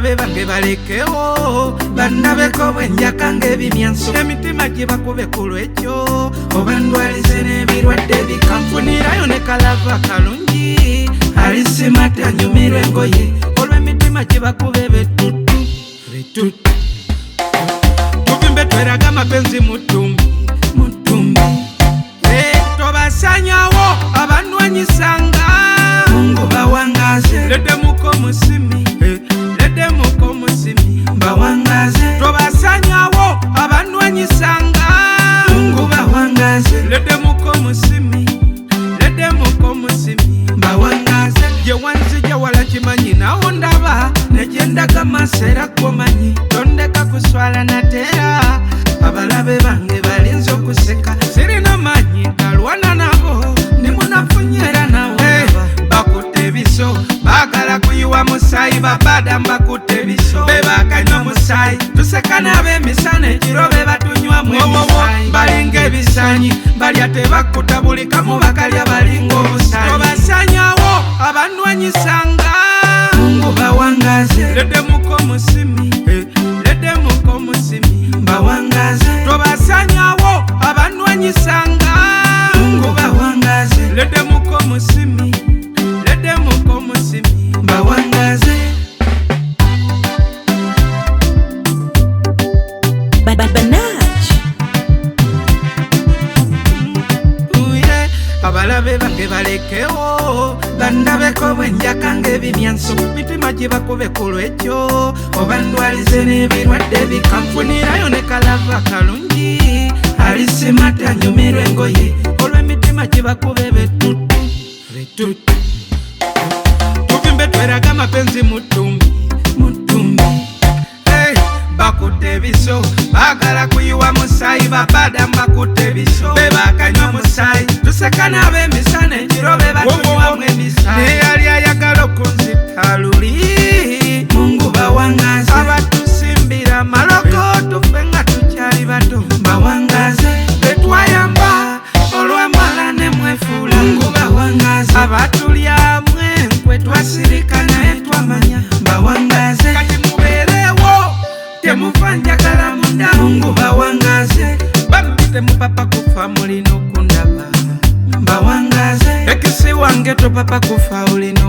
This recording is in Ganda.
abalabe bange balekewo bandabeko bwenjaka ng'ebimyanso emitima gye bakube ku lwekyo oba ndwalize n'ebirwadde bikanfunirayo ne kalava kalungi alisimata anyumirwa engoye olw'emitima gye bakube betutu tuvimbe tweraga mapenzi mutumbi tobasanyawo abanwanyisanga Mungu bawangaze lede muko musimi bawangaze tobasanyawo abanwanyisanga Mungu bawangaze lede muko musimi bawangaze je wanzija wala kimanyi nawo ndaba nejendaga masera komanyi tondeka kuswala natera abalabe bange balinze okuseka sirina manyi galwana nabo nimunafunyera nawo bakute biso bagala kuyiwa musayi babada mbakute biso bebakanywa musayi tusekana ab'emisana ekiro bebatunywa mwemusayi balinga ebisanyi balya tebakuta buli kamu bakalya balinga obusayi tobasanyawo abanwanyisanga Mungu bawangaze lede muko musimi bawangaze tobasanyawo abanwanyisanga Mungu bawangaze lede muko musimi bawangaze abalabe bange balekewo bandabeko bwenjaka ng'ebimyanso mitima gye bakube ku lwekyo oba ndwalize n'ebirwadde bikanfunirayo ne kalava kalungi alisimata anyumirwa engoye olw'emitima gye bakube betutu tuvimbe tweraga mapenzi mutumbi bakute biso bagala kuyiwa musayi babada mbakute biso bebakanywa musayi tusekana ab'emisana ekiro bebatunywamu emisayi neyali ayagala okunzita luli Mungu bawangaze abatusimbira maloko tufe nga tukyali bato bawangaze betwayamba olwamala ne mwefuula Mungu bawangaze abatulyamu enkwe twasirika naye twamanya bawangaze kati mubeerewo temufanjagala munda Mungu bawangaze bambite mupapa kufa mulino kundaba bawangaze ekisi wange topapa kufa ulino